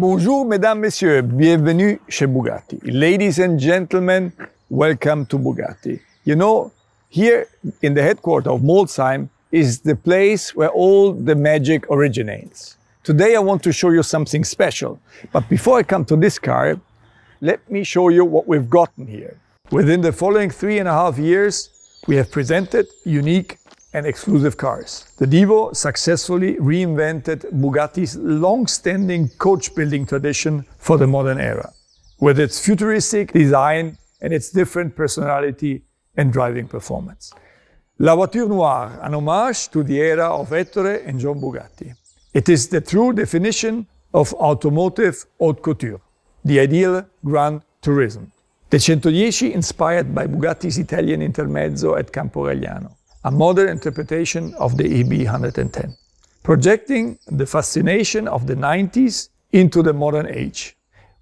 Bonjour, mesdames, messieurs, bienvenue chez Bugatti. Ladies and gentlemen, welcome to Bugatti. You know, here in the headquarters of Molsheim is the place where all the magic originates. Today I want to show you something special. But before I come to this car, let me show you what we've gotten here. Within the following 3.5 years, we have presented unique and exclusive cars. The Divo successfully reinvented Bugatti's long-standing coach-building tradition for the modern era, with its futuristic design and its different personality and driving performance. La Voiture Noire, an homage to the era of Ettore and John Bugatti. It is the true definition of automotive haute couture, the ideal Grand Tourism. The 110 inspired by Bugatti's Italian intermezzo at Campo Galliano, a modern interpretation of the EB 110, projecting the fascination of the 90s into the modern age.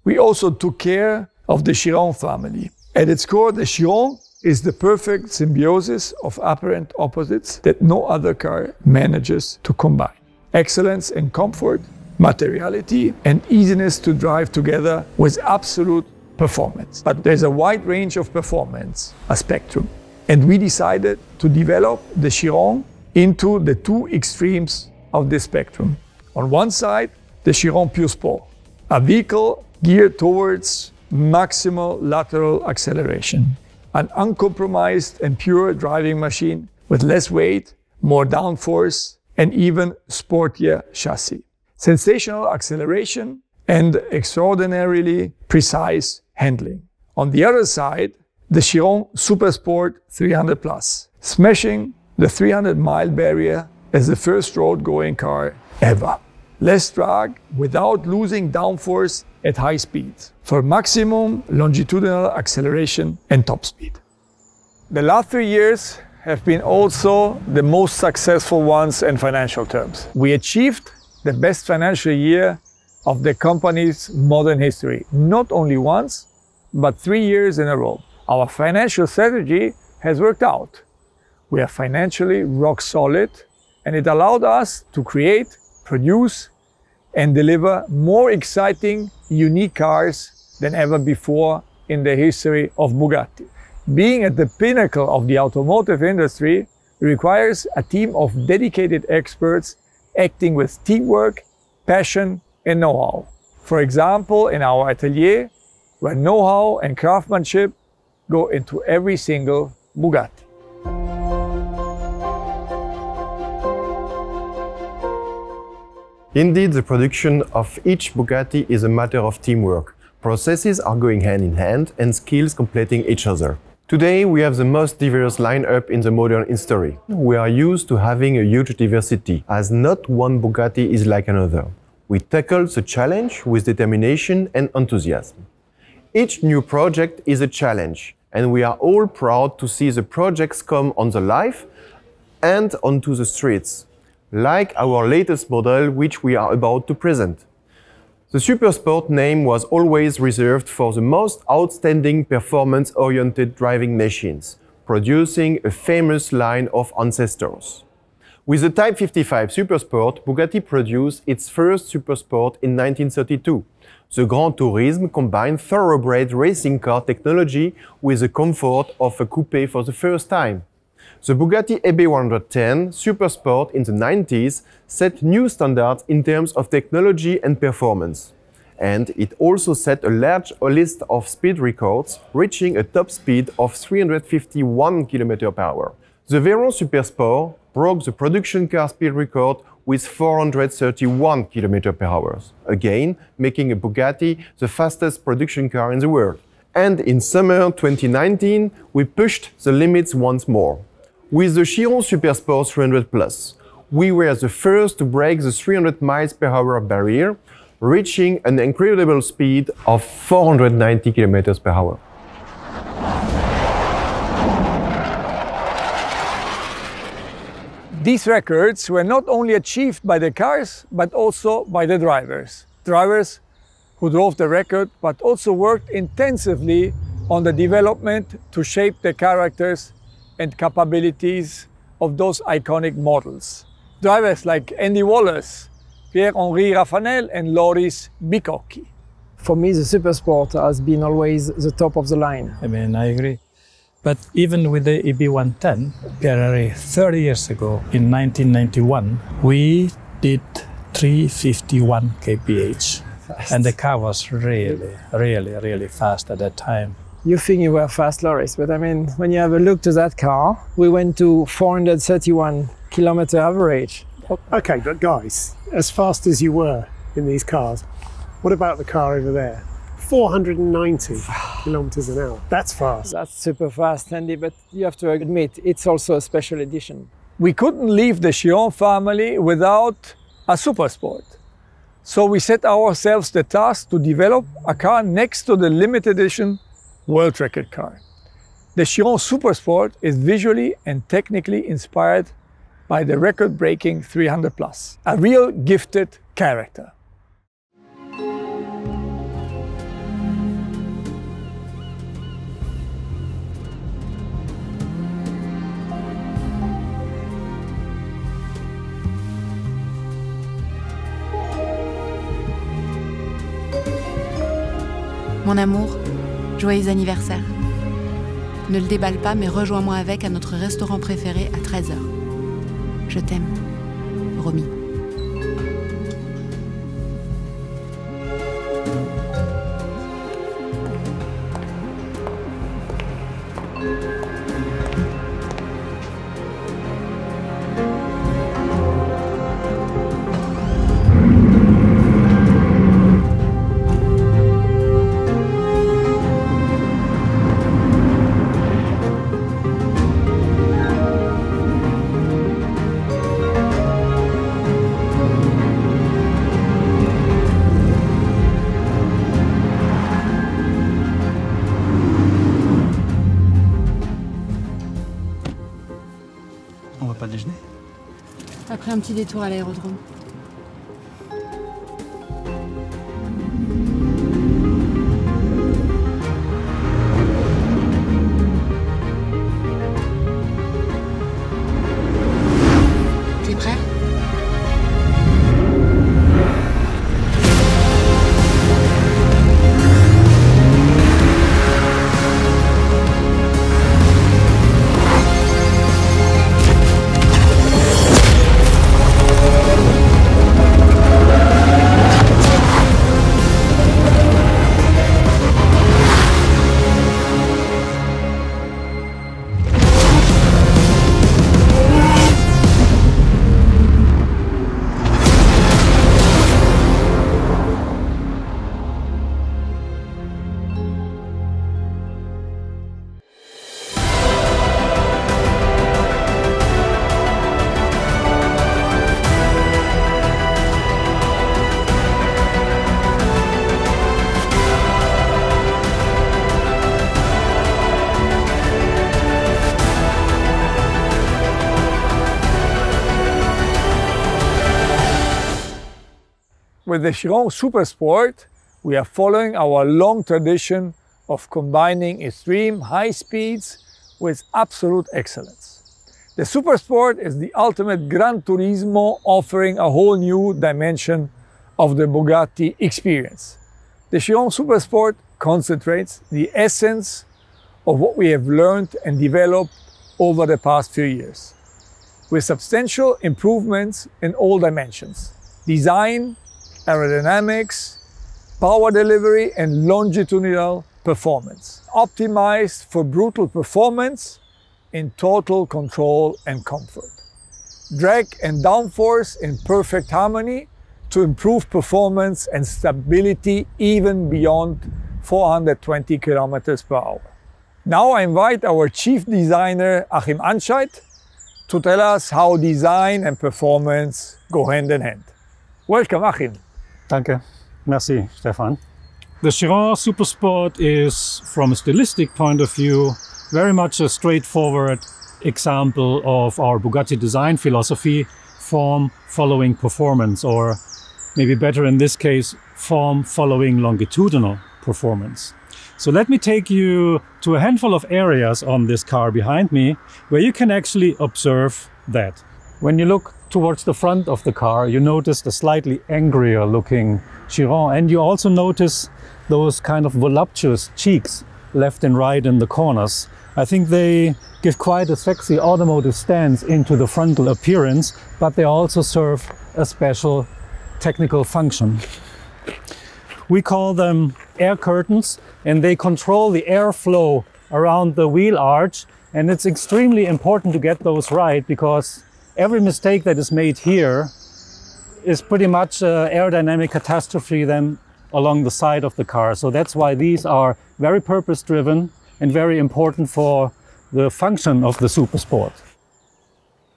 We also took care of the Chiron family. At its core, the Chiron is the perfect symbiosis of apparent opposites that no other car manages to combine. Excellence and comfort, materiality and easiness to drive together with absolute performance. But there's a wide range of performance, a spectrum. And we decided to develop the Chiron into the two extremes of this spectrum. On one side, the Chiron Pure Sport, a vehicle geared towards maximal lateral acceleration, an uncompromised and pure driving machine with less weight, more downforce, and even sportier chassis. Sensational acceleration and extraordinarily precise handling. On the other side, the Chiron Super Sport 300 Plus, smashing the 300-mile barrier as the first road-going car ever. Less drag without losing downforce at high speeds for maximum longitudinal acceleration and top speed. The last 3 years have been also the most successful ones in financial terms. We achieved the best financial year of the company's modern history, not only once, but 3 years in a row. Our financial strategy has worked out. We are financially rock solid, and it allowed us to create, produce, and deliver more exciting, unique cars than ever before in the history of Bugatti. Being at the pinnacle of the automotive industry requires a team of dedicated experts acting with teamwork, passion, and know-how. For example, in our atelier, where know-how and craftsmanship go into every single Bugatti. Indeed, the production of each Bugatti is a matter of teamwork. Processes are going hand in hand and skills completing each other. Today we have the most diverse lineup in the modern history. We are used to having a huge diversity, as not one Bugatti is like another. We tackle the challenge with determination and enthusiasm. Each new project is a challenge, and we are all proud to see the projects come on the life and onto the streets, like our latest model which we are about to present. The Super Sport name was always reserved for the most outstanding performance-oriented driving machines, producing a famous line of ancestors. With the Type 55 Super Sport, Bugatti produced its first Super Sport in 1932. The Grand Tourisme combined thoroughbred racing car technology with the comfort of a coupe for the first time. The Bugatti EB 110 Super Sport in the 90s set new standards in terms of technology and performance. And it also set a large list of speed records, reaching a top speed of 351 km/h. The Veyron Super Sport broke the production car speed record with 431 km/h, again making a Bugatti the fastest production car in the world. And in summer 2019, we pushed the limits once more. With the Chiron Super Sport 300 Plus, we were the first to break the 300 mph barrier, reaching an incredible speed of 490 km/h. These records were not only achieved by the cars, but also by the drivers. Drivers who drove the record, but also worked intensively on the development to shape the characters and capabilities of those iconic models. Drivers like Andy Wallace, Pierre-Henri Raffanel and Loris Bicocchi. For me, the Supersport has been always the top of the line. I mean, I agree. But even with the EB110, Pierre-Henri, 30 years ago, in 1991, we did 351 kph. Fast. And the car was really fast at that time. You think you were fast, Loris, but I mean, when you have a look to that car, we went to 431 kilometer average. Okay, but guys, as fast as you were in these cars, what about the car over there? 490 kilometers an hour. That's fast. That's super fast, Andy, but you have to admit, it's also a special edition. We couldn't leave the Chiron family without a Supersport. So we set ourselves the task to develop a car next to the limited edition world record car. The Chiron Supersport is visually and technically inspired by the record-breaking 300 Plus, a real gifted character. Mon amour, joyeux anniversaire. Ne le déballe pas, mais rejoins-moi avec à notre restaurant préféré à 13h. Je t'aime, Romy. Après un petit détour à l'aérodrome. T'es prêt ? With the Chiron Supersport, we are following our long tradition of combining extreme high speeds with absolute excellence. The Supersport is the ultimate Gran Turismo, offering a whole new dimension of the Bugatti experience. The Chiron Supersport concentrates the essence of what we have learned and developed over the past few years, with substantial improvements in all dimensions: design, aerodynamics, power delivery, and longitudinal performance, optimized for brutal performance in total control and comfort. Drag and downforce in perfect harmony to improve performance and stability even beyond 420 kilometers per hour. Now I invite our chief designer, Achim Anscheit, to tell us how design and performance go hand in hand. Welcome, Achim. Danke. Merci, Stefan. The Chiron Supersport is, from a stylistic point of view, very much a straightforward example of our Bugatti design philosophy: form following performance, or maybe better in this case, form following longitudinal performance. So let me take you to a handful of areas on this car behind me where you can actually observe that. When you look towards the front of the car, you notice the slightly angrier looking Chiron, and you also notice those kind of voluptuous cheeks left and right in the corners. I think they give quite a sexy automotive stance into the frontal appearance, but they also serve a special technical function. We call them air curtains, and they control the airflow around the wheel arch, and it's extremely important to get those right, because every mistake that is made here is pretty much an aerodynamic catastrophe then along the side of the car. So that's why these are very purpose-driven and very important for the function of the Supersport.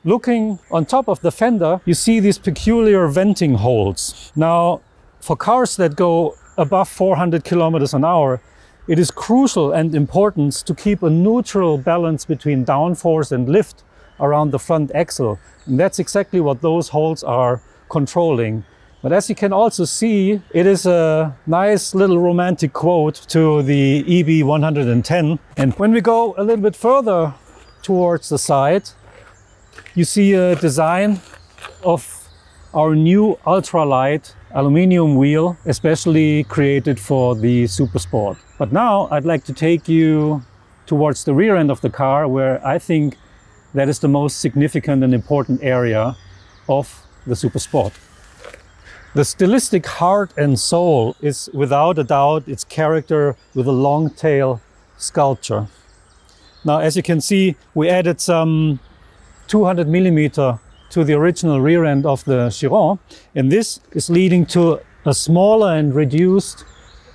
Looking on top of the fender, you see these peculiar venting holes. Now, for cars that go above 400 kilometers an hour, it is crucial and important to keep a neutral balance between downforce and lift around the front axle. And that's exactly what those holes are controlling. But as you can also see, it is a nice little romantic quote to the EB110. And when we go a little bit further towards the side, you see a design of our new ultralight aluminium wheel, especially created for the Supersport. But now I'd like to take you towards the rear end of the car, where I think that is the most significant and important area of the Supersport. The stylistic heart and soul is without a doubt its character with a long tail sculpture. Now, as you can see, we added some 200 millimeter to the original rear end of the Chiron, and this is leading to a smaller and reduced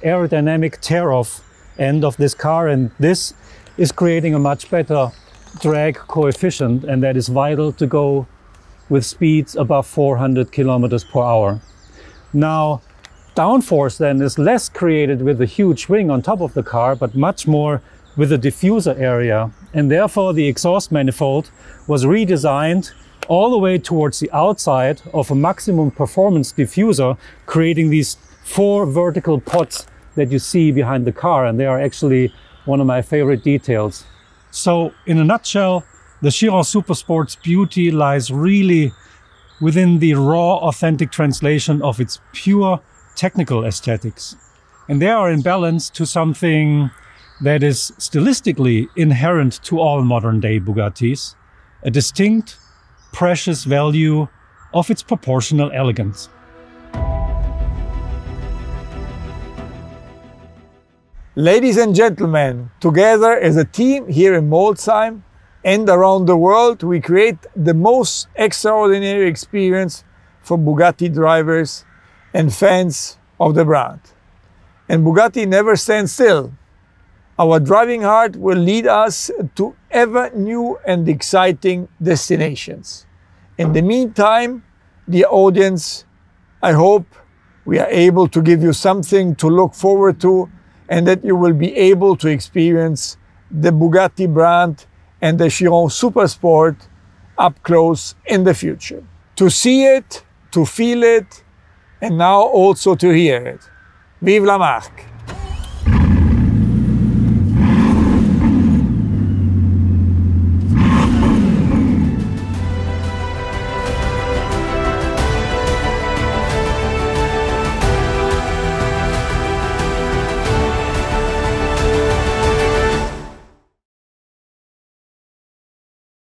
aerodynamic tear-off end of this car, and this is creating a much better drag coefficient, and that is vital to go with speeds above 400 kilometers per hour. Now, downforce then is less created with a huge wing on top of the car, but much more with the diffuser area, and therefore the exhaust manifold was redesigned all the way towards the outside of a maximum performance diffuser, creating these 4 vertical pods that you see behind the car, and they are actually one of my favorite details. So in a nutshell, the Chiron Supersport's beauty lies really within the raw, authentic translation of its pure technical aesthetics. And they are in balance to something that is stylistically inherent to all modern-day Bugattis, a distinct, precious value of its proportional elegance. Ladies and gentlemen, together as a team here in Molsheim and around the world, we create the most extraordinary experience for Bugatti drivers and fans of the brand. And Bugatti never stands still. Our driving heart will lead us to ever new and exciting destinations. In the meantime, dear audience, I hope we are able to give you something to look forward to, and that you will be able to experience the Bugatti brand and the Chiron Supersport up close in the future. To see it, to feel it, and now also to hear it. Vive la marque!